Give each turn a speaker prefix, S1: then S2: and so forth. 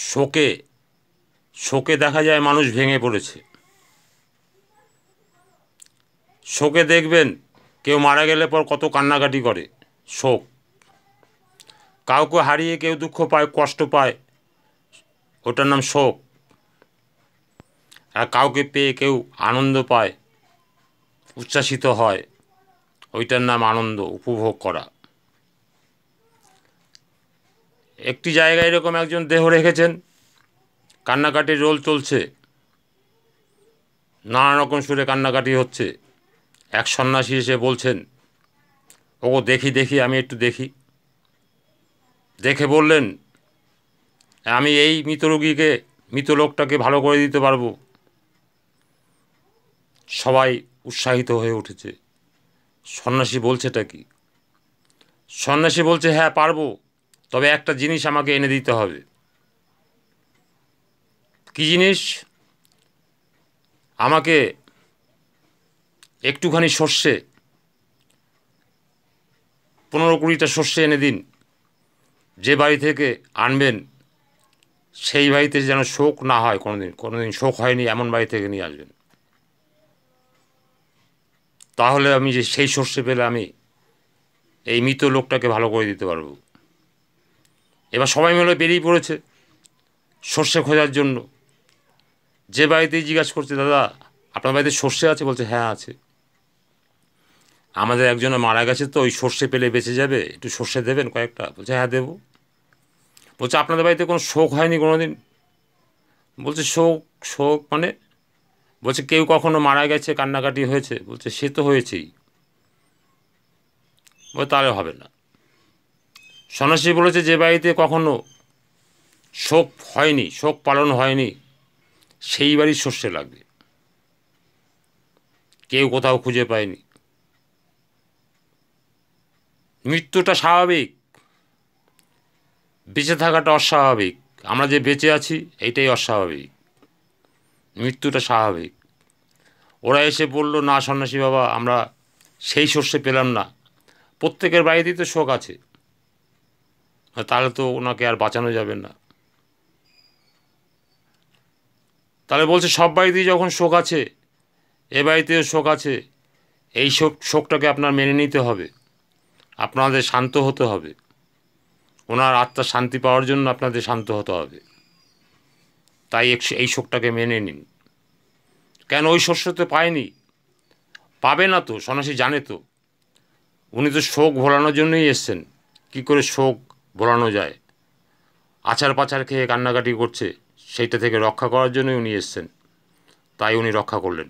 S1: শোকে শোকে দেখা যায় মানুষ ভেঙে পড়েছে। শোকে দেখবেন কেউ মারা গেলে পর কত কান্নাকাটি করে। শোক, কাউকে হারিয়ে কেউ দুঃখ পায়, কষ্ট পায়, ওটার নাম শোক। আর কাউকে পেয়ে কেউ আনন্দ পায়, উচ্ছ্বাসিত হয়, ওইটার নাম আনন্দ, উপভোগ করা। একটি জায়গায় এরকম একজন দেহ রেখেছেন, কান্নাকাটির রোল চলছে, নানা রকম সুরে কান্নাকাটি হচ্ছে। এক সন্ন্যাসী এসে বলছেন, ওগো দেখি দেখি, আমি একটু দেখি। দেখে বললেন, আমি এই মৃত রোগীকে, মৃত লোকটাকে ভালো করে দিতে পারবো। সবাই উৎসাহিত হয়ে উঠেছে। সন্ন্যাসী বলছেটা কি? সন্ন্যাসী বলছে, হ্যাঁ পারবো, তবে একটা জিনিস আমাকে এনে দিতে হবে। কী জিনিস? আমাকে একটুখানি সর্ষে, 15-20টা সর্ষে এনে দিন। যে বাড়ি থেকে আনবেন সেই বাড়িতে যেন শোক না হয়, কোনোদিন শোক হয়নি এমন বাড়ি থেকে নিয়ে আসবেন। তাহলে আমি যে সেই সর্ষে পেলে আমি এই মৃত লোকটাকে ভালো করে দিতে পারবো। এবার সবাই মিলে বেরিয়ে পড়েছে সর্ষে খোঁজার জন্য। যে বাড়িতেই জিজ্ঞাসা করছে, দাদা আপনার বাড়িতে সর্ষে আছে? বলছে, হ্যাঁ আছে। আমাদের একজনে মারা গেছে, তো ওই সর্ষে পেলে বেঁচে যাবে, একটু সর্ষে দেবেন কয়েকটা? বলছে, হ্যাঁ দেবো। বলছে, আপনাদের বাড়িতে কোনো শোক হয়নি কোনো দিন? বলছে, শোক? শোক মানে? বলছে, কেউ কখনো মারা গেছে, কান্নাকাটি হয়েছে? বলছে, সে তো হয়েছেই। বলে, তাহলে হবে না। সন্ন্যাসী বলেছে, যে বাড়িতে কখনো শোক হয়নি, শোক পালন হয়নি, সেই বাড়ির সর্ষে লাগবে। কেউ কোথাও খুঁজে পায়নি। মৃত্যুটা স্বাভাবিক, বেঁচে থাকাটা অস্বাভাবিক। আমরা যে বেঁচে আছি এইটাই অস্বাভাবিক, মৃত্যুটা স্বাভাবিক। ওরা এসে বলল, না সন্ন্যাসী বাবা, আমরা সেই সর্ষে পেলাম না। প্রত্যেকের বাড়িতেই তো শোক আছে, তাহলে তো ওনাকে আর বাঁচানো যাবে না। তাহলে বলছে, সব বাড়িতেই যখন শোক আছে, এ বাড়িতেও শোক আছে। এই শোকটাকে আপনার মেনে নিতে হবে, আপনাদের শান্ত হতে হবে। ওনার আত্মার শান্তি পাওয়ার জন্য আপনাদের শান্ত হতে হবে। তাই এই শোকটাকে মেনে নিন। কেন? ওই শস্য তো পায়নি, পাবে না তো, সন্ন্যাসী জানে তো। উনি তো শোক ভোলানোর জন্যই এসছেন। কি করে শোক ভোলানো যায়? আচার পাচার খেয়ে কান্নাকাটি করছে, সেইটা থেকে রক্ষা করার জন্যই উনি এসছেন। তাই উনি রক্ষা করলেন।